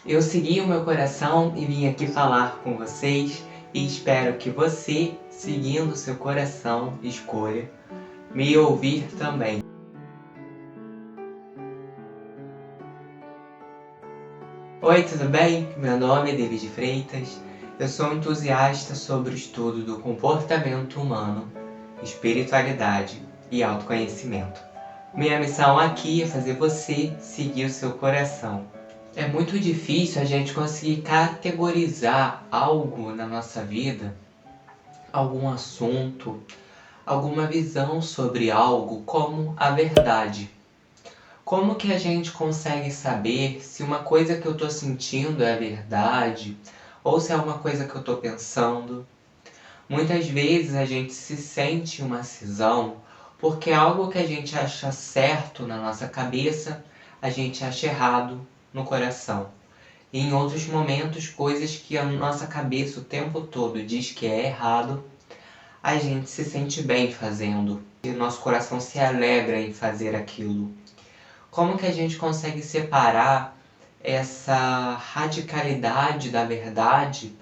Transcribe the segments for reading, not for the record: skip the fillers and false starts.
Eu segui o meu coração e vim aqui falar com vocês e espero que você, seguindo o seu coração, escolha me ouvir também. Oi, tudo bem? Meu nome é David Freitas. Eu sou um entusiasta sobre o estudo do comportamento humano, espiritualidade e autoconhecimento. Minha missão aqui é fazer você seguir o seu coração. É muito difícil a gente conseguir categorizar algo na nossa vida, algum assunto, alguma visão sobre algo como a verdade. Como que a gente consegue saber se uma coisa que eu estou sentindo é verdade ou se é uma coisa que eu estou pensando? Muitas vezes a gente se sente uma cisão porque algo que a gente acha certo na nossa cabeça, a gente acha errado no coração. E em outros momentos, coisas que a nossa cabeça o tempo todo diz que é errado, a gente se sente bem fazendo. E o nosso coração se alegra em fazer aquilo. Como que a gente consegue separar essa radicalidade da verdade,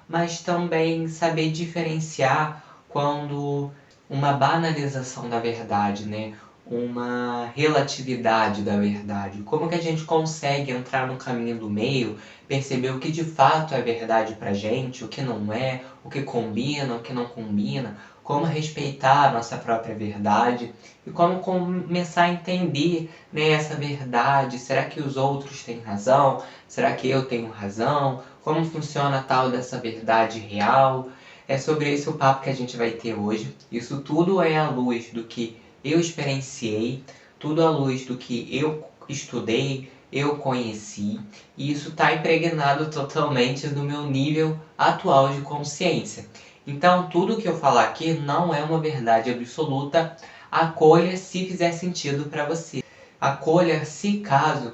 mas também saber diferenciar quando uma banalização da verdade, né? Uma relatividade da verdade. Como que a gente consegue entrar no caminho do meio, perceber o que de fato é verdade pra gente, o que não é, o que combina, o que não combina, como respeitar a nossa própria verdade e como começar a entender, né, essa verdade. Será que os outros têm razão? Será que eu tenho razão? Como funciona a tal dessa verdade real? É sobre esse o papo que a gente vai ter hoje. Isso tudo é à luz do que eu experienciei, tudo à luz do que eu estudei, eu conheci, e isso está impregnado totalmente do meu nível atual de consciência. Então, tudo que eu falar aqui não é uma verdade absoluta. Acolha se fizer sentido para você. Acolha se caso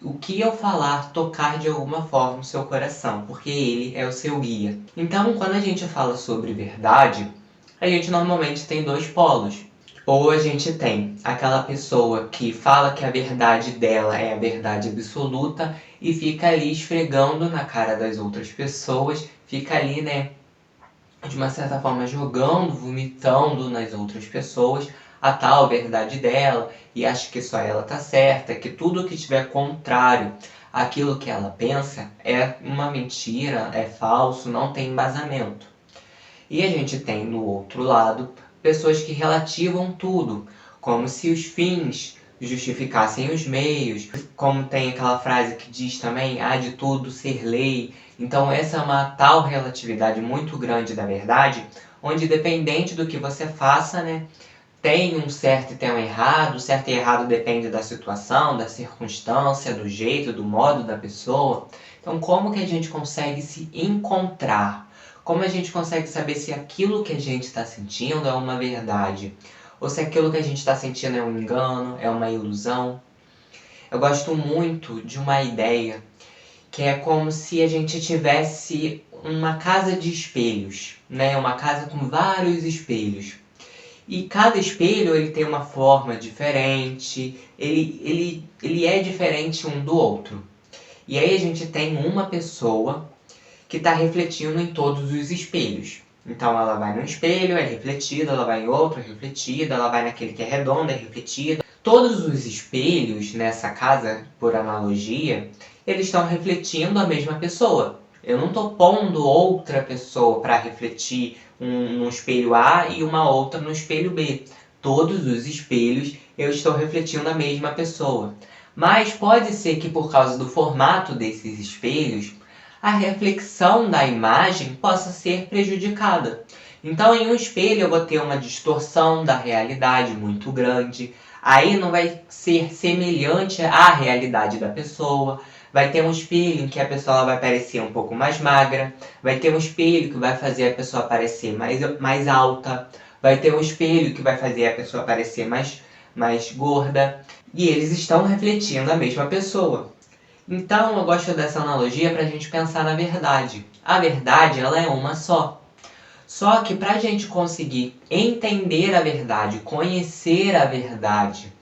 o que eu falar tocar de alguma forma o seu coração, porque ele é o seu guia. Então, quando a gente fala sobre verdade, a gente normalmente tem dois polos. Ou a gente tem aquela pessoa que fala que a verdade dela é a verdade absoluta e fica ali esfregando na cara das outras pessoas, fica ali, né, de uma certa forma jogando, vomitando nas outras pessoas a tal verdade dela e acha que só ela tá certa, que tudo que estiver contrário àquilo que ela pensa é uma mentira, é falso, não tem embasamento. E a gente tem no outro lado pessoas que relativam tudo, como se os fins justificassem os meios, como tem aquela frase que diz também, há de tudo ser lei. Então essa é uma tal relatividade muito grande da verdade, onde dependente do que você faça, né, tem um certo e tem um errado. O certo e errado depende da situação, da circunstância, do jeito, do modo da pessoa. Então como que a gente consegue se encontrar? Como a gente consegue saber se aquilo que a gente está sentindo é uma verdade? Ou se aquilo que a gente está sentindo é um engano, é uma ilusão? Eu gosto muito de uma ideia que é como se a gente tivesse uma casa de espelhos, né? Uma casa com vários espelhos. E cada espelho ele tem uma forma diferente, ele é diferente um do outro. E aí a gente tem uma pessoa que está refletindo em todos os espelhos. Então ela vai num espelho, é refletida, ela vai em outro, é refletida, ela vai naquele que é redondo, é refletida. Todos os espelhos nessa casa, por analogia, eles estão refletindo a mesma pessoa. Eu não estou pondo outra pessoa para refletir no espelho A e uma outra no espelho B. Todos os espelhos eu estou refletindo a mesma pessoa. Mas pode ser que por causa do formato desses espelhos, a reflexão da imagem possa ser prejudicada. Então, em um espelho eu vou ter uma distorção da realidade muito grande. Aí não vai ser semelhante à realidade da pessoa. Vai ter um espelho em que a pessoa vai parecer um pouco mais magra. Vai ter um espelho que vai fazer a pessoa parecer mais alta. Vai ter um espelho que vai fazer a pessoa parecer mais gorda. E eles estão refletindo a mesma pessoa. Então eu gosto dessa analogia para a gente pensar na verdade. A verdade ela é uma só. Só que para a gente conseguir entender a verdade, conhecer a verdade,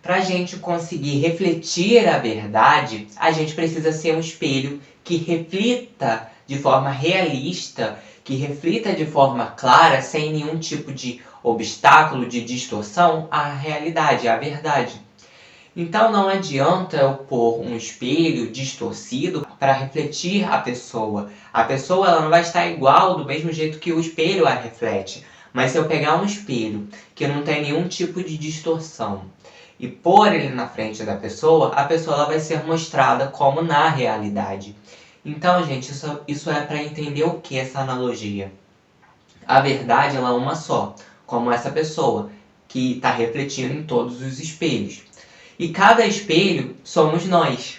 Para a gente conseguir refletir a verdade, a gente precisa ser um espelho que reflita de forma realista, que reflita de forma clara, sem nenhum tipo de obstáculo, de distorção, a realidade, a verdade. Então não adianta eu pôr um espelho distorcido para refletir a pessoa. A pessoa ela não vai estar igual do mesmo jeito que o espelho a reflete. Mas se eu pegar um espelho que não tem nenhum tipo de distorção e pôr ele na frente da pessoa, a pessoa ela vai ser mostrada como na realidade. Então, gente, isso é para entender o que essa analogia? A verdade ela é uma só, como essa pessoa que está refletindo em todos os espelhos. E cada espelho somos nós.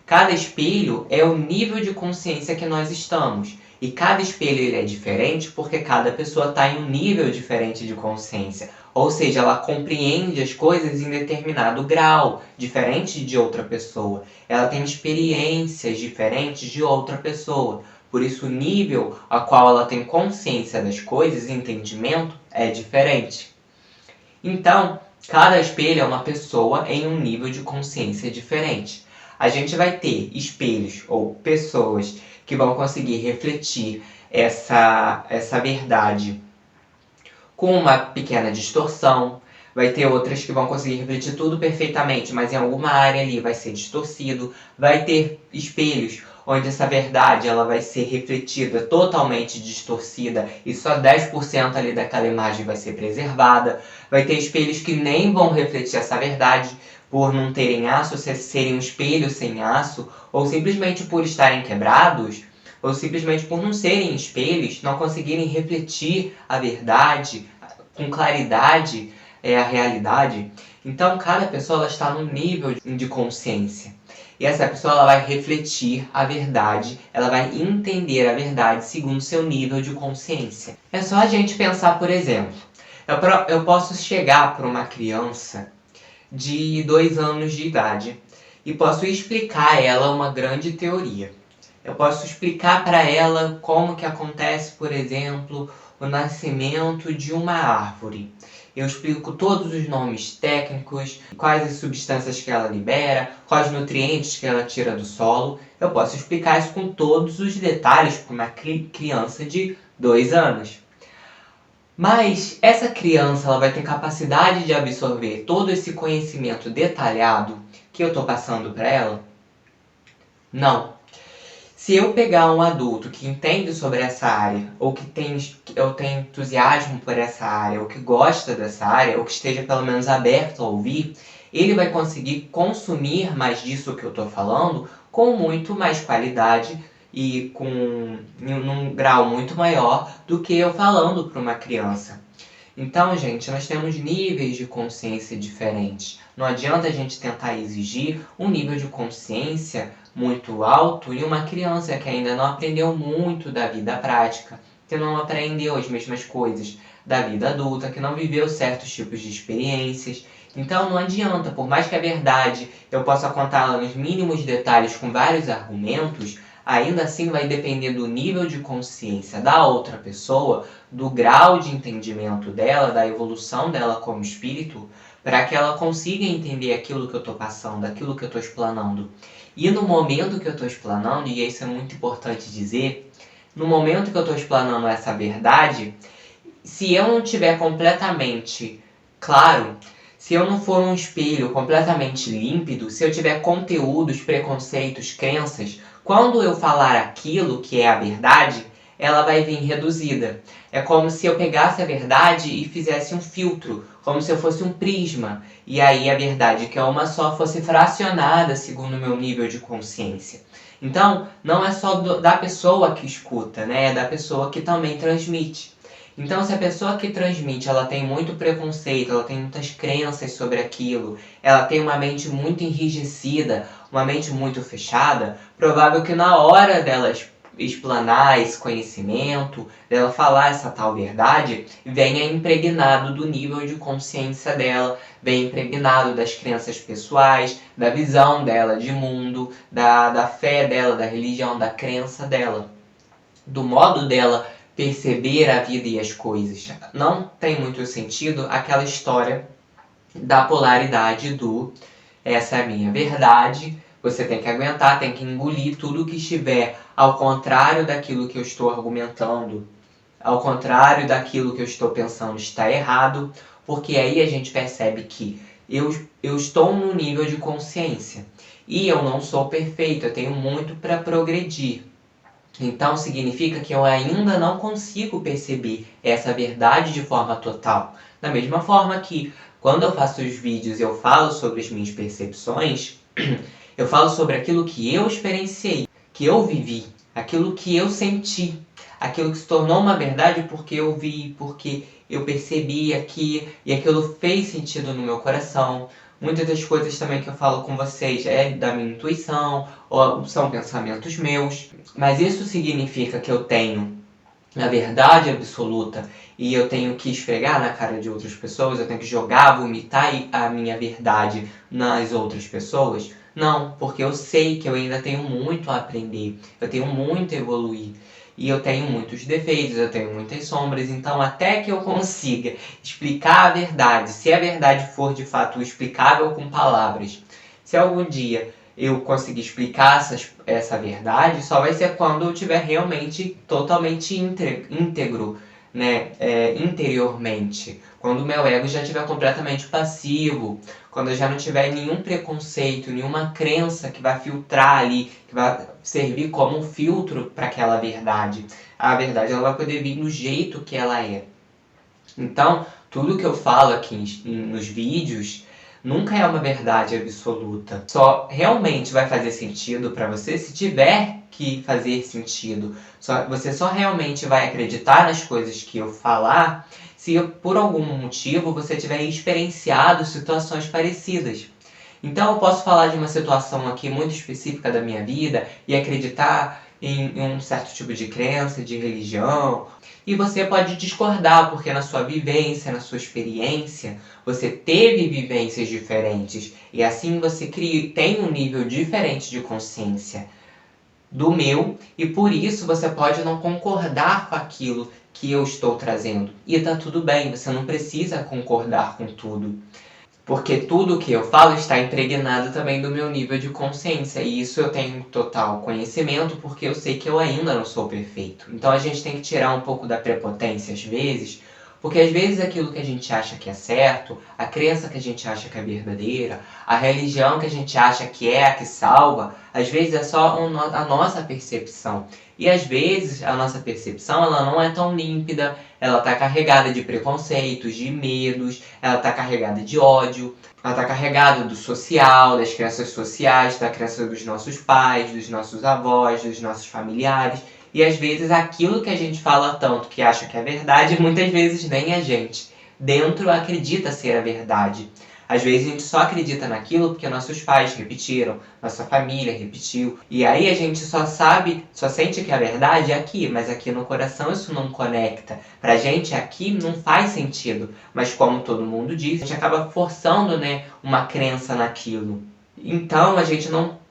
Cada espelho é o nível de consciência que nós estamos. E cada espelho ele é diferente porque cada pessoa está em um nível diferente de consciência. Ou seja, ela compreende as coisas em determinado grau, diferente de outra pessoa. Ela tem experiências diferentes de outra pessoa. Por isso, o nível a qual ela tem consciência das coisas, entendimento, é diferente. Então, cada espelho é uma pessoa em um nível de consciência diferente. A gente vai ter espelhos ou pessoas que vão conseguir refletir essa verdade com uma pequena distorção. Vai ter outras que vão conseguir refletir tudo perfeitamente, mas em alguma área ali vai ser distorcido. Vai ter espelhos onde essa verdade ela vai ser refletida totalmente distorcida e só 10% ali daquela imagem vai ser preservada. Vai ter espelhos que nem vão refletir essa verdade por não terem aço, serem um espelho sem aço, ou simplesmente por estarem quebrados, ou simplesmente por não serem espelhos, não conseguirem refletir a verdade com claridade, a realidade. Então, cada pessoa ela está num nível de consciência. E essa pessoa ela vai refletir a verdade, ela vai entender a verdade segundo seu nível de consciência. É só a gente pensar, por exemplo, eu posso chegar para uma criança de 2 anos de idade e posso explicar a ela uma grande teoria. Eu posso explicar para ela como que acontece, por exemplo, o nascimento de uma árvore. Eu explico todos os nomes técnicos, quais as substâncias que ela libera, quais nutrientes que ela tira do solo. Eu posso explicar isso com todos os detalhes para uma criança de 2 anos. Mas essa criança ela vai ter capacidade de absorver todo esse conhecimento detalhado que eu estou passando para ela? Não. Se eu pegar um adulto que entende sobre essa área, ou que tem entusiasmo por essa área, ou que gosta dessa área, ou que esteja pelo menos aberto a ouvir, ele vai conseguir consumir mais disso que eu estou falando com muito mais qualidade e num grau muito maior do que eu falando para uma criança. Então, gente, nós temos níveis de consciência diferentes. Não adianta a gente tentar exigir um nível de consciência muito alto em uma criança que ainda não aprendeu muito da vida prática, que não aprendeu as mesmas coisas da vida adulta, que não viveu certos tipos de experiências. Então não adianta, por mais que a verdade eu possa contá-la nos mínimos detalhes com vários argumentos, ainda assim vai depender do nível de consciência da outra pessoa, do grau de entendimento dela, da evolução dela como espírito, para que ela consiga entender aquilo que eu estou passando, aquilo que eu estou explanando. E no momento que eu estou explanando, e isso é muito importante dizer, no momento que eu estou explanando essa verdade, se eu não tiver completamente claro, se eu não for um espelho completamente límpido, se eu tiver conteúdos, preconceitos, crenças, quando eu falar aquilo que é a verdade, ela vai vir reduzida. É como se eu pegasse a verdade e fizesse um filtro, como se eu fosse um prisma. E aí a verdade, que é uma só, fosse fracionada segundo o meu nível de consciência. Então, não é só da pessoa que escuta, né? É da pessoa que também transmite. Então, se a pessoa que transmite, ela tem muito preconceito, ela tem muitas crenças sobre aquilo, ela tem uma mente muito enrijecida, uma mente muito fechada, provável que na hora dela explanar esse conhecimento, dela falar essa tal verdade, venha impregnado do nível de consciência dela, venha impregnado das crenças pessoais, da visão dela de mundo, da fé dela, da religião, da crença dela, do modo dela perceber a vida e as coisas. Não tem muito sentido aquela história da polaridade do essa é a minha verdade. Você tem que aguentar, tem que engolir tudo que estiver ao contrário daquilo que eu estou argumentando, ao contrário daquilo que eu estou pensando está errado, porque aí a gente percebe que eu estou num nível de consciência e eu não sou perfeito, eu tenho muito para progredir. Então significa que eu ainda não consigo perceber essa verdade de forma total. Da mesma forma que quando eu faço os vídeos e eu falo sobre as minhas percepções, eu falo sobre aquilo que eu experienciei, que eu vivi, aquilo que eu senti, aquilo que se tornou uma verdade porque eu vi, porque eu percebi aqui e aquilo fez sentido no meu coração. Muitas das coisas também que eu falo com vocês é da minha intuição, ou são pensamentos meus, mas isso significa que eu tenho a verdade absoluta e eu tenho que esfregar na cara de outras pessoas, eu tenho que jogar, vomitar a minha verdade nas outras pessoas? Não, porque eu sei que eu ainda tenho muito a aprender, eu tenho muito a evoluir. E eu tenho muitos defeitos, eu tenho muitas sombras, então até que eu consiga explicar a verdade, se a verdade for de fato explicável com palavras, se algum dia eu conseguir explicar essa verdade, só vai ser quando eu estiver realmente totalmente íntegro, né, interiormente. Quando o meu ego já estiver completamente passivo, quando eu já não tiver nenhum preconceito, nenhuma crença que vai filtrar ali, que vai servir como um filtro para aquela verdade. A verdade ela vai poder vir do jeito que ela é. Então, tudo que eu falo aqui nos vídeos nunca é uma verdade absoluta. Só realmente vai fazer sentido para você se tiver que fazer sentido. Você só realmente vai acreditar nas coisas que eu falar se por algum motivo você tiver experienciado situações parecidas. Então eu posso falar de uma situação aqui muito específica da minha vida e acreditar em um certo tipo de crença, de religião, e você pode discordar, porque na sua vivência, na sua experiência, você teve vivências diferentes e assim você tem um nível diferente de consciência do meu e por isso você pode não concordar com aquilo que eu estou trazendo. E tá tudo bem, você não precisa concordar com tudo. Porque tudo que eu falo está impregnado também do meu nível de consciência. E isso eu tenho total conhecimento porque eu sei que eu ainda não sou perfeito. Então a gente tem que tirar um pouco da prepotência às vezes, porque às vezes aquilo que a gente acha que é certo, a crença que a gente acha que é verdadeira, a religião que a gente acha que é a que salva, às vezes é só a nossa percepção. E às vezes a nossa percepção ela não é tão límpida, ela está carregada de preconceitos, de medos, ela está carregada de ódio, ela está carregada do social, das crenças sociais, da crença dos nossos pais, dos nossos avós, dos nossos familiares. E às vezes aquilo que a gente fala tanto que acha que é verdade, muitas vezes nem a gente dentro acredita ser a verdade. Às vezes a gente só acredita naquilo porque nossos pais repetiram, nossa família repetiu. E aí a gente só sente que a verdade é aqui, mas aqui no coração isso não conecta. Pra gente aqui não faz sentido. Mas como todo mundo diz, a gente acaba forçando, né, uma crença naquilo. Então a gente não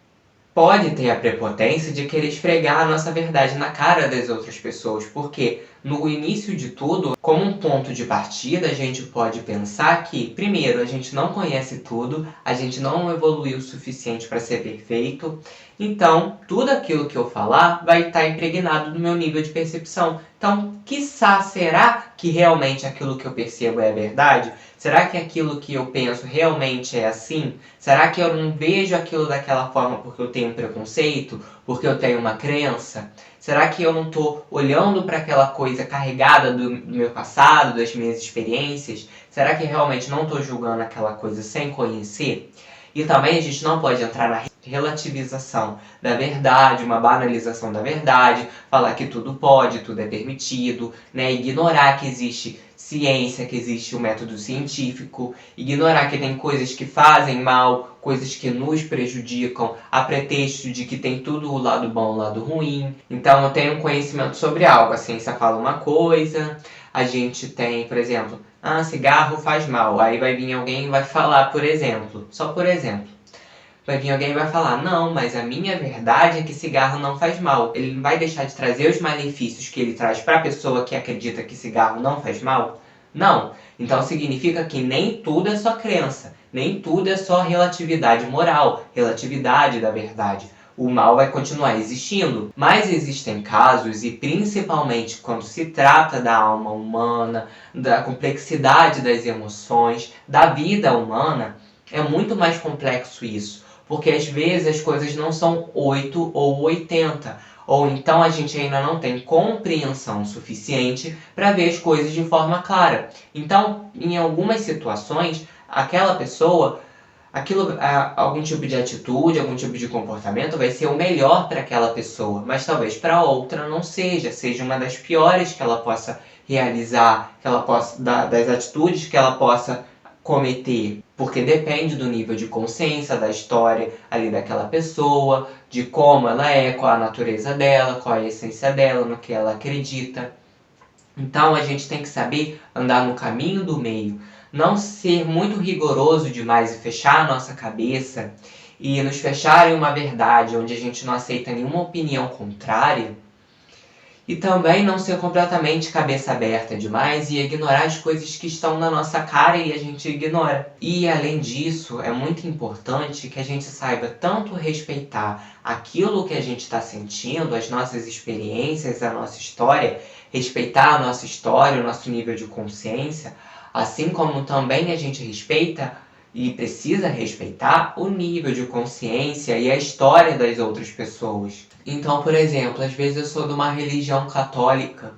pode ter a prepotência de querer esfregar a nossa verdade na cara das outras pessoas, porque no início de tudo, como um ponto de partida, a gente pode pensar que, primeiro, a gente não conhece tudo, a gente não evoluiu o suficiente para ser perfeito, então tudo aquilo que eu falar vai estar impregnado no meu nível de percepção. Então, quiçá, será que realmente aquilo que eu percebo é verdade? Será que aquilo que eu penso realmente é assim? Será que eu não vejo aquilo daquela forma porque eu tenho um preconceito? Porque eu tenho uma crença? Será que eu não estou olhando para aquela coisa carregada do meu passado, das minhas experiências? Será que realmente não estou julgando aquela coisa sem conhecer? E também a gente não pode entrar na relativização da verdade, uma banalização da verdade, falar que tudo pode, tudo é permitido, né? Ignorar que existe ciência, que existe o método científico, ignorar que tem coisas que fazem mal, coisas que nos prejudicam, a pretexto de que tem tudo o lado bom e o lado ruim. Então eu tenho um conhecimento sobre algo, a ciência fala uma coisa, a gente tem, por exemplo, cigarro faz mal, aí vai vir alguém e vai falar, por exemplo, só por exemplo, vai vir alguém e vai falar, não, mas a minha verdade é que cigarro não faz mal. Ele não vai deixar de trazer os malefícios que ele traz para a pessoa que acredita que cigarro não faz mal? Não. Então significa que nem tudo é só crença, nem tudo é só relatividade moral, relatividade da verdade. O mal vai continuar existindo, mas existem casos, e principalmente quando se trata da alma humana, da complexidade das emoções, da vida humana, é muito mais complexo isso, porque às vezes as coisas não são 8 ou 80, ou então a gente ainda não tem compreensão suficiente para ver as coisas de forma clara. Então, em algumas situações, aquela pessoa, algum tipo de atitude, algum tipo de comportamento vai ser o melhor para aquela pessoa, mas talvez para outra não seja uma das piores que ela possa realizar, das atitudes que ela possa cometer, porque depende do nível de consciência, da história ali daquela pessoa, de como ela é, qual a natureza dela, qual a essência dela, no que ela acredita. Então a gente tem que saber andar no caminho do meio, não ser muito rigoroso demais e fechar a nossa cabeça e nos fechar em uma verdade onde a gente não aceita nenhuma opinião contrária, e também não ser completamente cabeça aberta demais e ignorar as coisas que estão na nossa cara e a gente ignora. E além disso, é muito importante que a gente saiba tanto respeitar aquilo que a gente está sentindo, as nossas experiências, a nossa história, respeitar a nossa história, o nosso nível de consciência, assim como também a gente respeita e precisa respeitar o nível de consciência e a história das outras pessoas. Então, por exemplo, às vezes eu sou de uma religião católica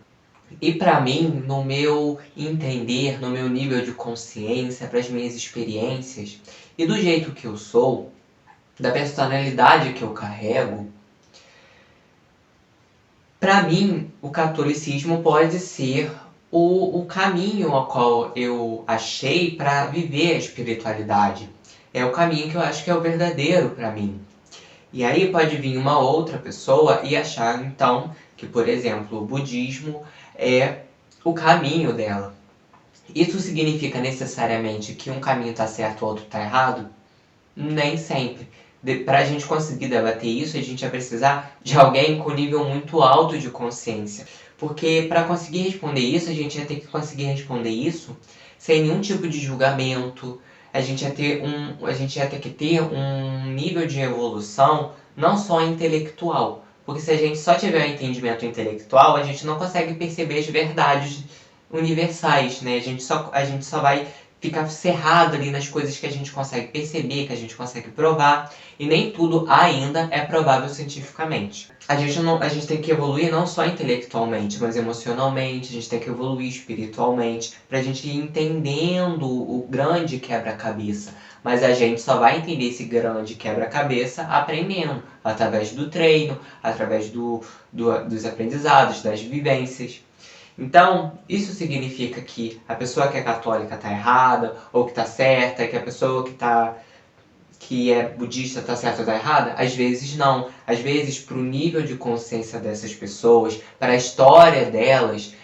e para mim, no meu entender, no meu nível de consciência, para as minhas experiências e do jeito que eu sou, da personalidade que eu carrego, para mim o catolicismo pode ser o caminho ao qual eu achei para viver a espiritualidade. É o caminho que eu acho que é o verdadeiro para mim. E aí pode vir uma outra pessoa e achar, então, que, por exemplo, o budismo é o caminho dela. Isso significa necessariamente que um caminho está certo e o outro está errado? Nem sempre. Para a gente conseguir debater isso, a gente vai precisar de alguém com nível muito alto de consciência. Porque para conseguir responder isso, a gente ia ter que conseguir responder isso sem nenhum tipo de julgamento. A gente ia ter que ter um nível de evolução não só intelectual. Porque se a gente só tiver um entendimento intelectual, a gente não consegue perceber as verdades universais, né? A gente só vai ficar cerrado ali nas coisas que a gente consegue perceber, que a gente consegue provar, e nem tudo ainda é provável cientificamente. A gente tem que evoluir não só intelectualmente, mas emocionalmente, a gente tem que evoluir espiritualmente, para a gente ir entendendo o grande quebra-cabeça. Mas a gente só vai entender esse grande quebra-cabeça aprendendo, através do treino, através dos aprendizados, das vivências. Então, isso significa que a pessoa que é católica está errada, ou que está certa, que a pessoa que é budista está certa ou está errada? Às vezes não. Às vezes, para o nível de consciência dessas pessoas, para a história delas,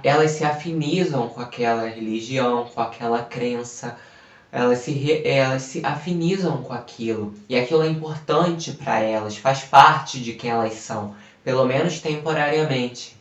elas se afinizam com aquela religião, com aquela crença, elas se afinizam com aquilo. E aquilo é importante para elas, faz parte de quem elas são, pelo menos temporariamente.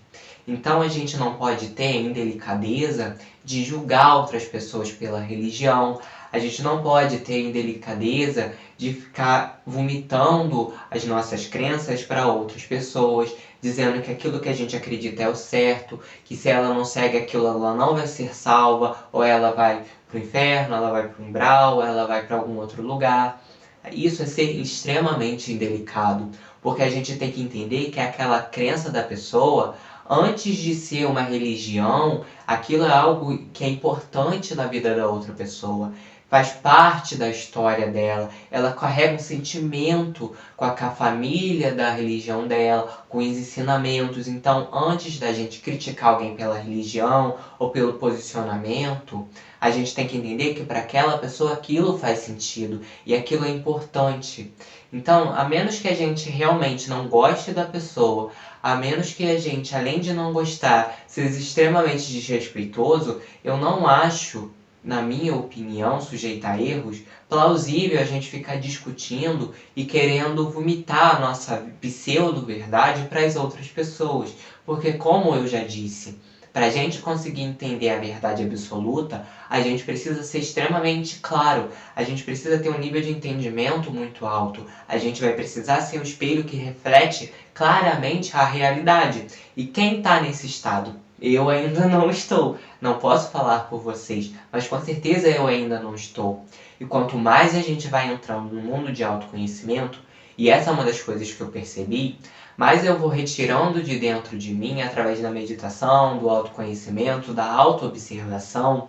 Então a gente não pode ter a indelicadeza de julgar outras pessoas pela religião, a gente não pode ter a indelicadeza de ficar vomitando as nossas crenças para outras pessoas, dizendo que aquilo que a gente acredita é o certo, que se ela não segue aquilo ela não vai ser salva, ou ela vai para o inferno, ela vai para o umbral, ela vai para algum outro lugar. Isso é ser extremamente indelicado, porque a gente tem que entender que aquela crença da pessoa, antes de ser uma religião, aquilo é algo que é importante na vida da outra pessoa. Faz parte da história dela, ela carrega um sentimento com a família da religião dela, com os ensinamentos. Então, antes da gente criticar alguém pela religião ou pelo posicionamento, a gente tem que entender que para aquela pessoa aquilo faz sentido e aquilo é importante. Então, a menos que a gente realmente não goste da pessoa, a menos que a gente, além de não gostar, seja extremamente desrespeitoso, eu não acho, na minha opinião, sujeita a erros, plausível a gente ficar discutindo e querendo vomitar a nossa pseudo-verdade para as outras pessoas. Porque, como eu já disse, Para a gente conseguir entender a verdade absoluta, a gente precisa ser extremamente claro, a gente precisa ter um nível de entendimento muito alto, a gente vai precisar ser um espelho que reflete claramente a realidade. E quem está nesse estado? Eu ainda não estou. Não posso falar por vocês, mas com certeza eu ainda não estou. E quanto mais a gente vai entrando no mundo de autoconhecimento, e essa é uma das coisas que eu percebi, mais eu vou retirando de dentro de mim, através da meditação, do autoconhecimento, da autoobservação,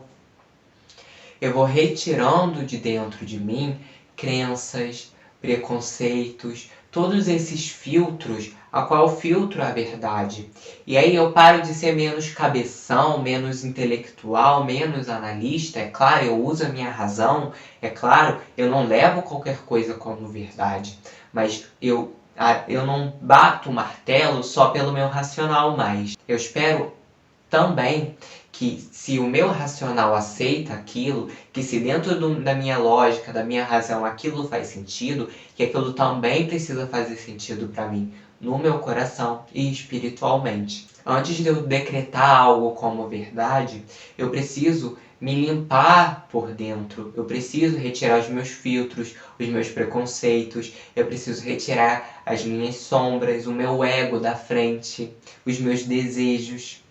eu vou retirando de dentro de mim crenças, preconceitos, todos esses filtros, a qual filtro a verdade. E aí eu paro de ser menos cabeção, menos intelectual, menos analista. É claro, eu uso a minha razão, é claro, eu não levo qualquer coisa como verdade, mas eu não bato o martelo só pelo meu racional mais. Eu espero também que, se o meu racional aceita aquilo, que se dentro da minha lógica, da minha razão, aquilo faz sentido, que aquilo também precisa fazer sentido para mim, no meu coração e espiritualmente. Antes de eu decretar algo como verdade, eu preciso me limpar por dentro, eu preciso retirar os meus filtros, os meus preconceitos, eu preciso retirar as minhas sombras, o meu ego da frente, os meus desejos.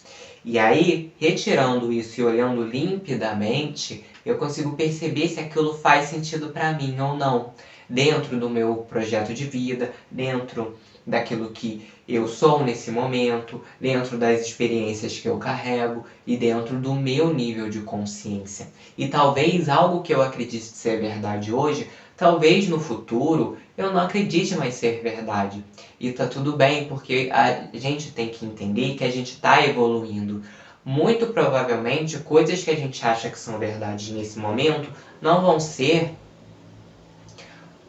E aí, retirando isso e olhando limpidamente, eu consigo perceber se aquilo faz sentido para mim ou não, dentro do meu projeto de vida, dentro daquilo que eu sou nesse momento, dentro das experiências que eu carrego e dentro do meu nível de consciência. E talvez algo que eu acredite ser verdade hoje, talvez no futuro eu não acredite mais ser verdade. E tá tudo bem, porque a gente tem que entender que a gente está evoluindo. Muito provavelmente, coisas que a gente acha que são verdades nesse momento não vão ser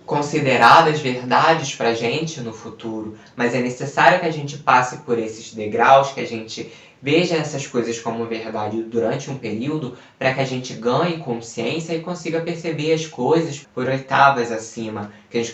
consideradas verdades para a gente no futuro, mas é necessário que a gente passe por esses degraus, que a gente veja essas coisas como verdade durante um período, para que a gente ganhe consciência e consiga perceber as coisas por oitavas acima, que a gente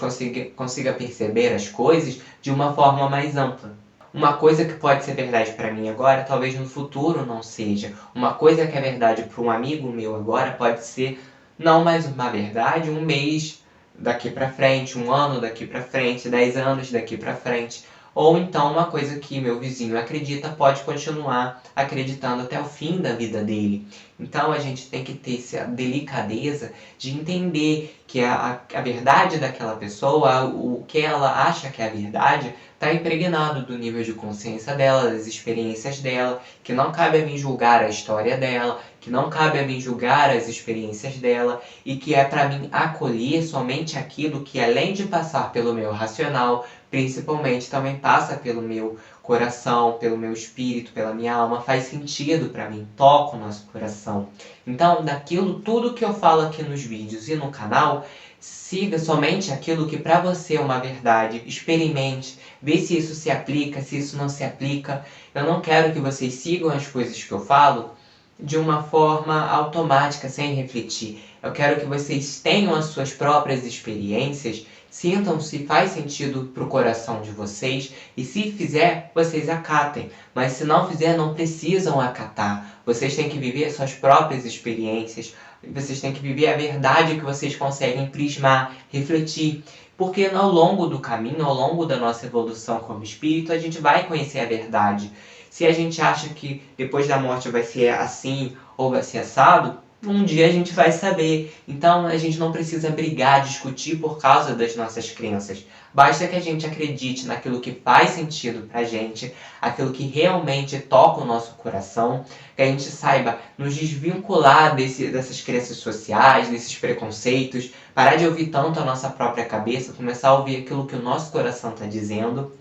consiga perceber as coisas de uma forma mais ampla. Uma coisa que pode ser verdade para mim agora, talvez no futuro não seja. Uma coisa que é verdade para um amigo meu agora pode ser não mais uma verdade um mês daqui para frente, um ano daqui para frente, 10 anos daqui para frente. Ou então uma coisa que meu vizinho acredita pode continuar acreditando até o fim da vida dele. Então a gente tem que ter essa delicadeza de entender que a verdade daquela pessoa, o que ela acha que é a verdade, está impregnado do nível de consciência dela, das experiências dela, que não cabe a mim julgar a história dela, que não cabe a mim julgar as experiências dela, e que é para mim acolher somente aquilo que, além de passar pelo meu racional, principalmente também passa pelo meu coração, pelo meu espírito, pela minha alma, faz sentido para mim, toca o nosso coração. Então, daquilo tudo que eu falo aqui nos vídeos e no canal, siga somente aquilo que para você é uma verdade, experimente, vê se isso se aplica, se isso não se aplica. Eu não quero que vocês sigam as coisas que eu falo de uma forma automática, sem refletir. Eu quero que vocês tenham as suas próprias experiências, sintam se faz sentido para o coração de vocês, e se fizer, vocês acatem. Mas se não fizer, não precisam acatar. Vocês têm que viver as suas próprias experiências, vocês têm que viver a verdade que vocês conseguem prismar, refletir. Porque ao longo do caminho, ao longo da nossa evolução como espírito, a gente vai conhecer a verdade. Se a gente acha que depois da morte vai ser assim ou vai ser assado, um dia a gente vai saber. Então a gente não precisa brigar, discutir por causa das nossas crenças. Basta que a gente acredite naquilo que faz sentido pra gente, aquilo que realmente toca o nosso coração, que a gente saiba nos desvincular dessas crenças sociais, desses preconceitos, parar de ouvir tanto a nossa própria cabeça, começar a ouvir aquilo que o nosso coração está dizendo.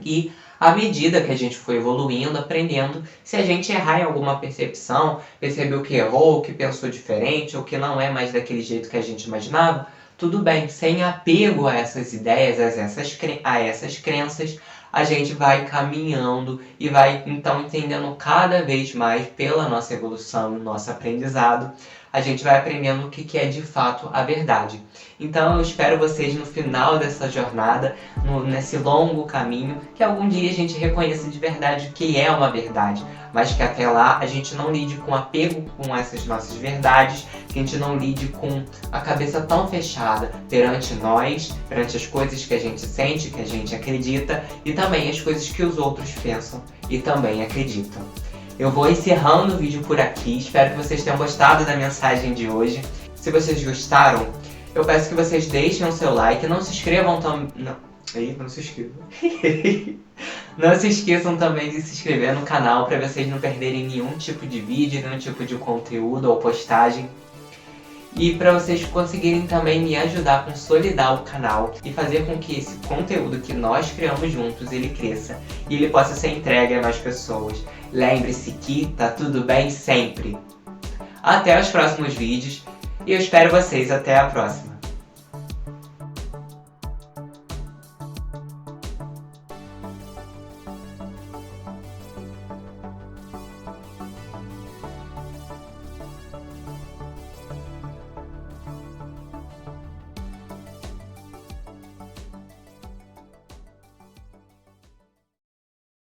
E à medida que a gente foi evoluindo, aprendendo, se a gente errar em alguma percepção, percebeu que errou, que pensou diferente, ou que não é mais daquele jeito que a gente imaginava, tudo bem, sem apego a essas ideias, a essas crenças, a gente vai caminhando e vai então entendendo cada vez mais pela nossa evolução e nosso aprendizado a gente vai aprendendo o que é de fato a verdade. Então eu espero vocês no final dessa jornada, nesse longo caminho, que algum dia a gente reconheça de verdade o que é uma verdade, mas que até lá a gente não lide com apego com essas nossas verdades, que a gente não lide com a cabeça tão fechada perante nós, perante as coisas que a gente sente, que a gente acredita, e também as coisas que os outros pensam e também acreditam. Eu vou encerrando o vídeo por aqui, espero que vocês tenham gostado da mensagem de hoje. Se vocês gostaram, eu peço que vocês deixem o seu like, não se inscrevam também... Não se inscrevam. Não se esqueçam também de se inscrever no canal para vocês não perderem nenhum tipo de vídeo, nenhum tipo de conteúdo ou postagem. E para vocês conseguirem também me ajudar a consolidar o canal e fazer com que esse conteúdo que nós criamos juntos, ele cresça e ele possa ser entregue a mais pessoas. Lembre-se que tá tudo bem sempre. Até os próximos vídeos e eu espero vocês até a próxima.